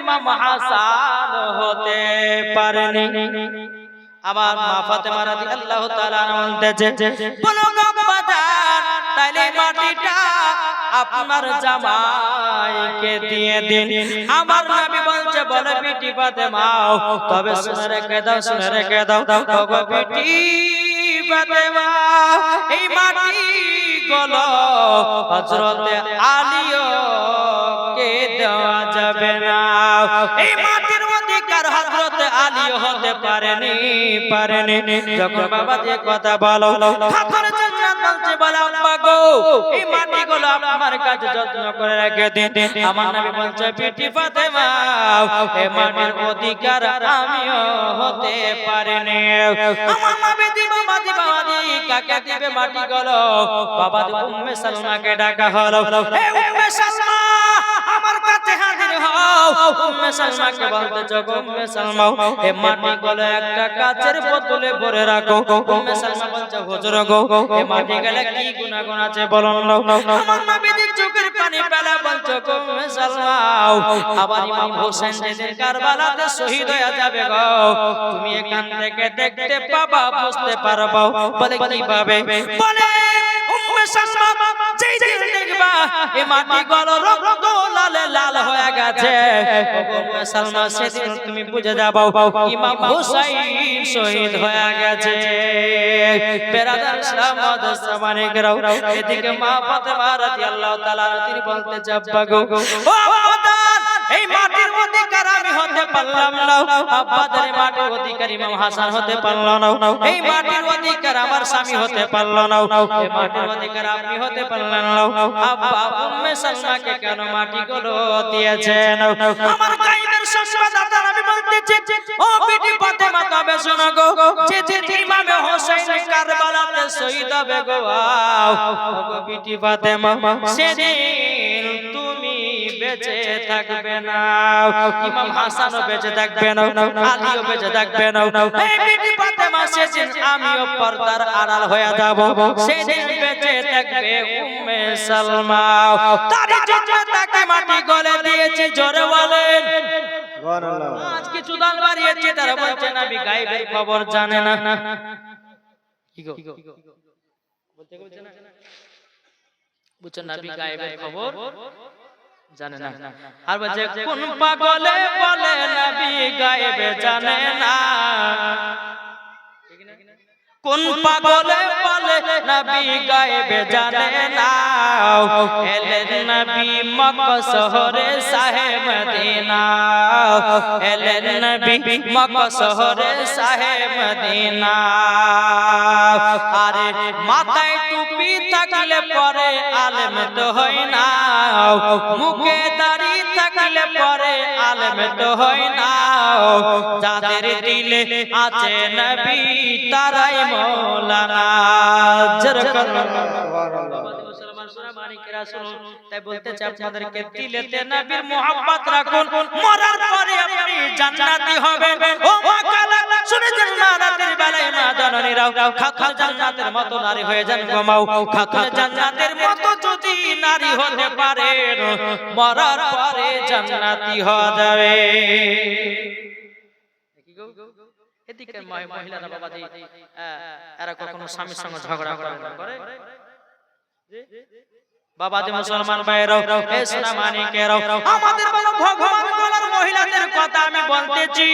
ইমাম হাসান হতে পারেনি। আমার মা ফাতেমা রাদিয়াল্লাহু তাআলা বলতেছে, বলো বাজার তাইলে মাটিটা আপনার জামাইকে দিয়ে দিন। আমার নবী বলছে, বলে বিটি ফাতেমা, তবে শুনে রেখে দাও, শুনে রেখে দাও, ওগো বিটি ফাতেমা, এই মাটি গুলো হযরত আলীকে দেওয়া যাবে না। এই মাটির অধিকার হযরত আলী হতে পারেনি। যখন বাবা যে কথা বলো, খাতুনে জান্নাত বলছে, বলে আব্বা গো, এই মাটিগুলো আমার কাছে যত্ন করে রেখে দিন। আমার নবী বলছে, বিটি ফাতেমা, এই মাটির অধিকার আমিও হতে পারিনি। আমার নবী দিবে মাটি, বাবা দি কাকে দিবে মাটিগুলো? বাবা দি উম্মে সালমাকে ডাকা হলো, হে উম্মে সালমা, আমার কাছে হাজির হও। উম্মে সালমাকে বলতে, জগো উম্মে সালমা, এই মাটিগুলো একটা কাচের বোতলে ভরে রাখো। উম্মে সালমা বলছে, হুজুর গো, এই মাটিগুলো কি গুনাহগার আছে বলুন না। আমার নবীজি চোখের পানি ফেলে বলছে, গো উম্মে সালমা, আবার ইমাম হোসেন যেদিন কারবালাতে শহীদ হয়ে যাবে গো, তুমি এখান থেকে দেখতে পাবা, বুঝতে পারবা। বলে কিভাবে? বলে উম্মে সালমা, যেই দিন দেখবা এই মাটিগুলো রক্ত লালে লাল হয়ে গেছে, উম্মে সালমা, সেদিন তুমি বুঝে যাবে ইমাম হুসাইন শহীদ হয়ে গেছে। বেরাদার ইসলাম মাদ্রাসাবানে গরাও, এদিকে মা ফাতেমা রাদিয়াল্লাহু তাআলা তিনি বলতে, আব্বা গো, ও আব্বা, এই মাটির অধিকার আমি হতে পারলাম না। আব্বাদের মাটির অধিকার ইমাম হাসান হতে পারলো না। এই মাটির অধিকার আমার স্বামী হতে পারলো না। এই মাটির অধিকার আপনি হতে পারলেন না। আব্বা উম্মে সালমাকে কেন মাটিগুলো দিয়েছেন? আমার গায়েবের সংবাদদাতা আমি বলতেছি, ও বিটি ফাতেমা, তবে শোনো গো, যেদিন ইমাম হোসেন কারবালাতে শহীদ হবে গো, ও বিটি ফাতেমা, সেদিন তুমি বেঁচে থাকবে না, ইমাম হাসানও বেঁচে থাকবে না, আলীও বেঁচে থাকবে না। এই বিটি ফাতেমা, সেদিন আমিও পর্দার আড়াল হয়ে যাব, সেদিন বেঁচে থাকবে উম্মে সালমা। তার জন্য তাকে মাটি গলে দিয়েছে। জোরে বলেন সুবহানাল্লাহ। আজ কিছু দান বাড়িয়েছে, তারা বলছে নবী গায়েবের খবর জানে না। কি গো বলতে বলছে না, বুঝছেন, নবী গায়েবের খবর জানে না। আর বলছে, কোন পাগলে বলে নবী গায়েবে জানে না? কোন পাগলে বলে নবী গায়েবে জানে না? এলেন নবী মক্কা শহরে শাহে মদিনা, এলেন নবী মক্কা শহরে শাহে মদিনা। আরে মাথায় টুপি থাকলে পরে আলেম তো হয় না, মুখে দাড়ি থাকলে পরে আলেম তো হয় না। যাদের দিলে আছে নবী তারাই মৌলানা। তাই বলতে চাই আপনাদেরকে, দিলেতে নবীর মুহাব্বত রাখুন, মরার পরে আপনি জান্নাতি হবেন। ও কালা শুনেছেন, মা রাতের বেলায় মা জননীরাও খাতুন জান্নাতের মতো নারী হয়ে যান গমাও। খাতুন জান্নাতের মতো যদি নারী হতে পারেন, মরার পরে জান্নাতি হওয়া যাবে। এদিকে মহিলারা বাবাজি, এরা কখনো স্বামীর সঙ্গে ঝগড়া করে? বাবাজি মুসলমান ভাইরাও, হে সোনা মানিকেরাও, আমাদের বড় ভগবান বলার মহিলাদের কথা আমি বলতেছি।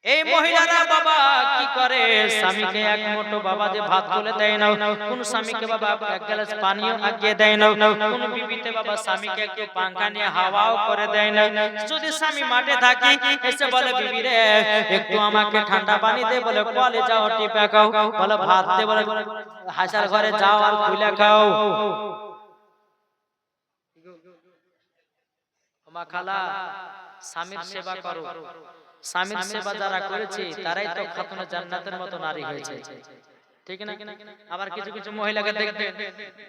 এই মহিলারা বাবা কি করে, স্বামীকে এক মুঠো বাবা যে ভাত তুলে দেয় না, কোন স্বামীকে বাবা এক গ্লাস পানিও আগিয়ে দেয় না, কোন বিবিতে বাবা স্বামীকে একটু পাঙ্খা নিয়ে হাওয়াও করে দেয় না। যদি স্বামী মাঠে থাকি, এসে বলে, বিবি রে একটু আমাকে ঠান্ডা পানি দে, বলে কলে যাও টিপে খাও, বলে ভাত দে, বলে হাসার ঘরে যাও আর খুলে খাও। মা খালা, স্বামীর সেবা করো। স্বামীর সেবা যারা করেছে তারাই তো খাতুনে জান্নাতের মতো নারী হয়েছে, ঠিক না? আবার কিছু কিছু মহিলাকে দেখবেন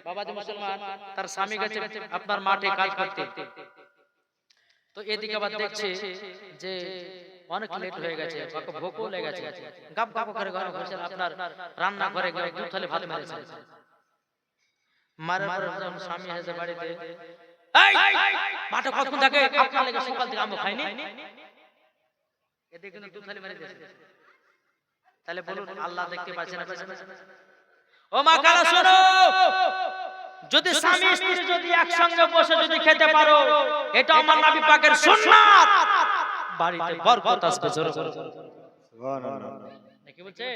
বাবাজি মুসলমান, তার স্বামী গেছে আপনার মাঠে কাজ করতে, তো এদিকে আবার দেখছে যে অনেক লেট হয়ে গেছে, ভোকও লেগে গেছে, গাপ গাপ করে ঘরে বসে আপনার রান্না ঘরে গিয়ে দু থালি ভাত মেরেছে। মারার পর যখন স্বামী এসে বাড়িতে, এই মাঠে কতক্ষণ থাকে আপনার লেগে সকাল থেকে আমও খাইনি, এদিকে কিন্তু দুথালি মেরে দিয়েছে। তাহলে বলুন আল্লাহ দেখতে পাচ্ছে না? ও মা কালা শোনো, যদি স্বামী স্ত্রী যদি একসঙ্গে বসে যদি খেতে পারো, এটা আমার নবী পাকের সুন্নাত, বাড়িতে বরকত আসবে। জোরে বলো সুবহানাল্লাহ। কি বলছে?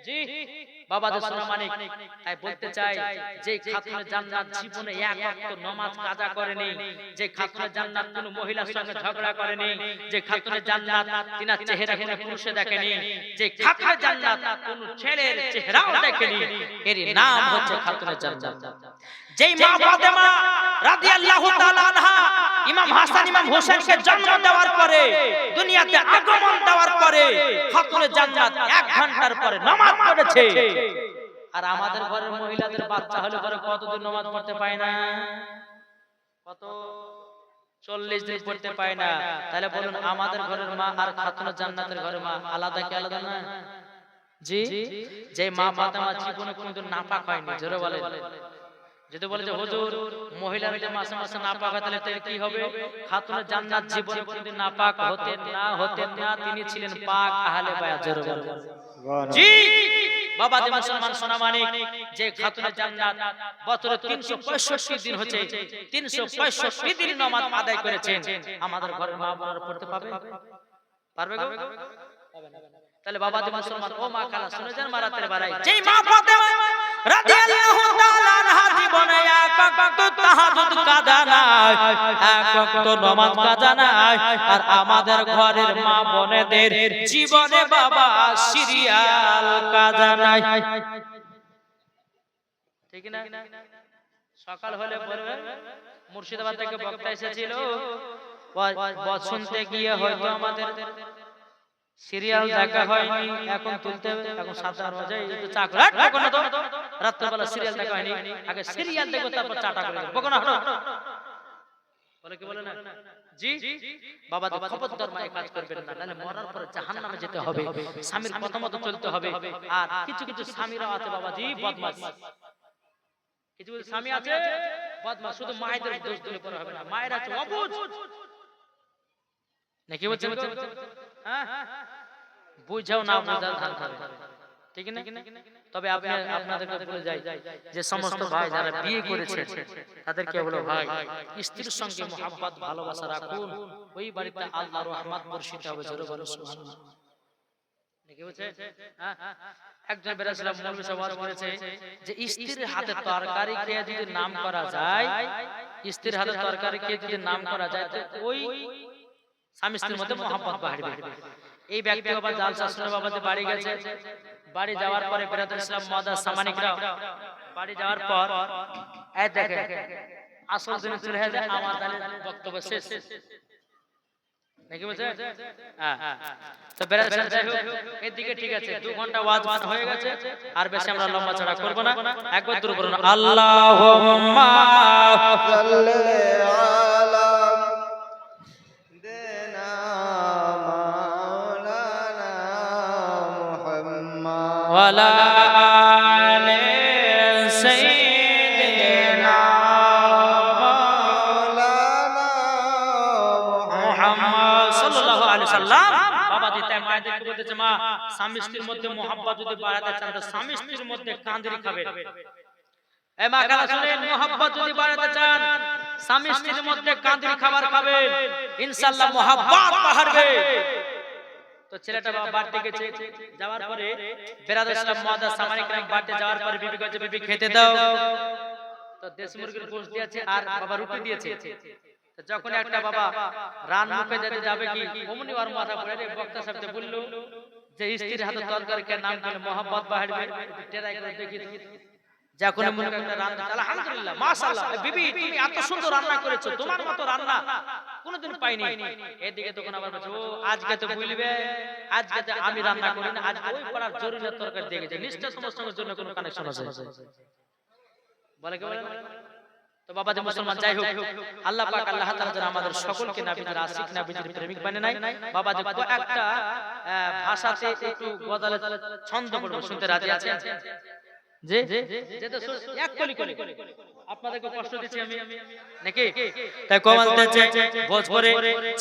জি বাবাদের সোনা মানিক, তাই বলতে চাই যে খাতুনে জান্নাত জীবনে এক ওয়াক্ত নামাজ কাজা করেনি, যে খাতুনে জান্নাত কোন মহিলার সঙ্গে ঝগড়া করেনি, যে খাতুনে জান্নাত তিনার চেহারা কোন পুরুষে দেখেনি, যে খাতুনে জান্নাত কোন ছেলের চেহারাও দেখেনি, এর নাম হচ্ছে খাতুনে জান্নাত। যেই মা ফাতেমা রাদিয়াল্লাহু তাআলা আনহা ইমাম হাসান ইমাম হোসেনকে জন্ম দেওয়ার পরে, দুনিয়াতে আগমন দেওয়ার পরে খাতুনে জান্নাত 1 ঘন্টার পরে নামাজ পড়েছে। আর আমাদের ঘরের মহিলাদের বাচ্চা হলে পরে কতদিন নামাজ পড়তে পায় না? কত 40 দিন পড়তে পায় না। তাহলে বলুন আমাদের ঘরের মা আর খাতুনে জান্নাতের ঘরের মা আলাদা কি আলাদা না? জি যে মা ফাতেমা জীবনে কোনদিন নাপাক হয়নি, জোরে বলেন। যদি বলে যে হুজুর মহিলারা যে মাসে মাসে নাপাক হয় তাহলে কি হবে? খাতুনে জান্নাত জীবনে কোনদিন নাপাক হতেন না, তিনি ছিলেন পাক আহলে বায়াত। জোরে বলেন সুবহানাল্লাহ। জি বাবা যে মুসলমান সোনা মানিক, যে খাতুনে জান্নাত বছরে 365 দিন হচ্ছে, 365 দিন নামাজ আদায় করেছেন, আমাদের ঘরের মা বোনেরা পড়তে পারবে গো? তাহলে বাবা যে মুসলমান, ও মা খালা শুনে যান মারাতের বাড়াই, যেই মা ফাতেমা রাদিয়াল্লাহু তাআলা আনহা জীবনে এক ওয়াক্ত তাহাজ্জুদ কাজা নাই, এক ওয়াক্ত নামাজ কাজা নাই, আর আমাদের ঘরের মা বোনেদের জীবনে বাবা সিরিয়াল কাজা নাই, ঠিক না? সকাল হলে পড়বে, মুর্শিদাবাদ থেকে বক্তা এসেছিল, শুনতে গিয়ে হয়তো আমাদের সিরিয়াল দেখা হয়নি, এখন তুলতে হবে, এখন 7 বাজে, একটু চা করে এখন তো রাত্রিবেলা সিরিয়াল দেখা হয়নি, আগে সিরিয়াল দেখো তারপর চাটা করে বকো না হলো বলে কি বলে না? জি বাবা তো খবরদার মা এই কাজ করবেন না, নালে মরার পরে জাহান্নামে যেতে হবে, স্বামীর কথা মতো চলতে হবে। আর কিছু কিছু স্বামীরা আছে বাবাজি বদমাশ, কিছু কিছু স্বামী আছে বদমাশ, শুধু মায়েদের দোষ দিলে পরে হবে না, মায়েরা আছে অবুঝ নাকি বলছেন? হ্যাঁ বুঝাও না বুঝাও ধান খাবে, ঠিক না? তবে আপনাদেরকে বলে যাই যে সমস্ত ভাই যারা বিয়ে করেছে তাদেরকে বলো ভাই স্ত্রীর সঙ্গে মহব্বত ভালোবাসা রাখুন, ওই বাড়িতে আল্লাহর রহমত বর্ষিত হবে। জোরে বলো সুবহানাল্লাহ। নাকি বলছে? হ্যাঁ একজন বেরাসলাম মৌলভী সওয়াল করেছে যে স্ত্রীর হাতে তরকারি খেয়ে যদি নাম করা যায়, স্ত্রীর হাতে তরকারি খেয়ে যদি নাম করা যায় তো ওই স্বামী স্ত্রীর মধ্যে মহব্বত বাড়বে। এই ব্যক্তি বাবা জালসা শুনে বাবাতে বাড়ি গেছে, বাড়ি যাওয়ার পরে বেরাদুল ইসলাম মাদার সামানিকরা বাড়ি যাওয়ার পর এই দেখে আসল দিন চলে যায়, আমার বক্তব্য শেষ নাকি বলছে? হ্যাঁ তো বেরাদুল যাই হোক এদিকে ঠিক আছে, 2 ঘন্টা ওয়াজ হয়ে গেছে, আর বেশি আমরা লম্বা চড়া করব না, একবার দূর করুন আল্লাহুম্মা সাল্লি আলা ওয়ালা আলি সাইয়্যিদিনা মাওলানা মুহাম্মদ সাল্লাল্লাহু আলাইহি ওয়াসাল্লাম। বাবা দিতে মায়েদেরকে বলতেছে মা স্বামী স্ত্রীর মধ্যে মহব্বত যদি বাড়াতে চান তো স্বামী স্ত্রীর মধ্যে কাঁদরি খাবেন। এই মা কারা শুনেন, মহব্বত যদি বাড়াতে চান স্বামী স্ত্রীর মধ্যে কাঁদরি খাবার খাবেন, ইনশাআল্লাহ মহব্বত বাড়বে। তো ছেলেটা বাবা বাড়তে গেছে, যাওয়ার পরে বেরাদুল ইসলাম মাদার সামানিকরা বাড়তে যাওয়ার পরে বিবি কইছে বিবি খেতে দাও, তো দেশি মুরগির গোশত দিয়েছে আর বাবা রুটি দিয়েছে। তো যখন একটা বাবা রান মুখে দিতে যাবে কি ওমনি ওর মাথা পড়ে রে, বক্তা সাহেব বলল যে স্ত্রীর হাতে তরকারি কে নাম করলে মহব্বত বাড়বে, টেরাই করে দেখি যখন মনে একটা রান্না, আলহামদুলিল্লাহ মাশাআল্লাহ বিবি তুমি এত সুন্দর রান্না করেছো, তোমার মতো রান্না কোনোদিন পাইনি। এদিকে তখন আবার বলছে ও আজকে তো বলবে, আজকে তো আমি রান্না করি না, আজকে ওই পড়ার জরুরি তরকারি দিয়ে গেছে, নিশ্চয় সমস্যার জন্য কোনো কানেকশন আছে বলে কি বলে। তো বাবা যে মুসলমান যাই হোক, আল্লাহ পাক আল্লাহ তাআলা যেন আমাদের সকলকে নবীর আশিক নবীর প্রেমিক বানায় নাই। বাবা যে একটা ভাষাতে একটু গজালে ছন্দ পড়বে, শুনতে রাজি আছেন? যে এক কলি কলি আপনাদেরকে কষ্ট দিচ্ছি আমি নাকি তাই কমালতেছে ভোজপুরে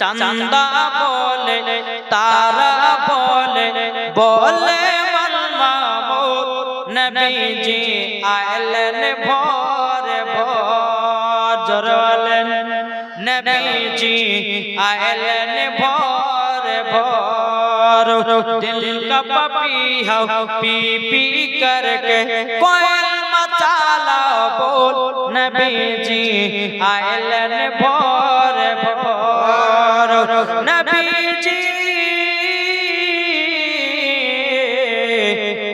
চান্দা বলে তারা বলে বলে মামুদ নবীজি আইলেন ভোরে ভোর জোরওয়ালেন নবীজি আইলেন ভোরে ভোর दिल का पपीहा पी पी करके कोयल मचाला बोल नबी जी आयलन भोर भोर नबी जी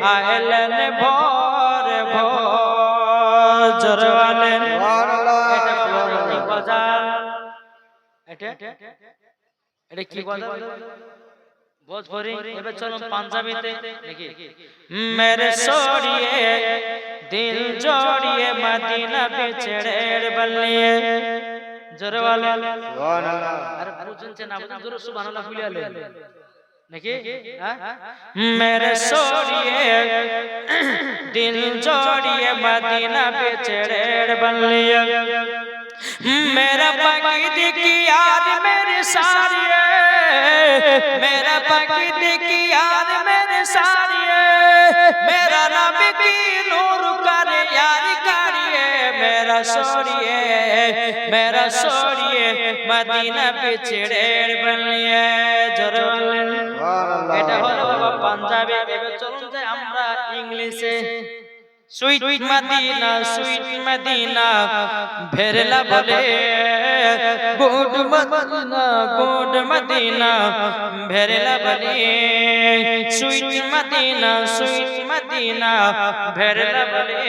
आयलन भोर भोर जरवालेन এটা কি কথা भोजपुरी এবার চলুন পাঞ্জাবিতে নাকি मेरे सोड़िए दिल जोड़िए मदीना बिछड़ेर बल्लिए जोर वाले सुभान अल्लाह अरे বুঝছেন না বুঝুন জোরে সুবহানাল্লাহ বলিয়ালে নাকি হ্যাঁ मेरे सोड़िए दिल जोड़िए मदीना बिछड़ेर बल्लिए मेरा पगीद की याद मेरी सारी मेरा पगीद की याद मेरे सारी मेरा नबी की नूर कर यार करिए मेरा सोड़िए मदीना बिछड़ेर बनिए जोरवाले এটা হলো বাবা পাঞ্জাবি এবার চলুন যাই আমরা ইংলিশে स्वीट मदीना भेरला बोले गुड मदीना भेरला बोले स्वीट मदीना भेरला बोले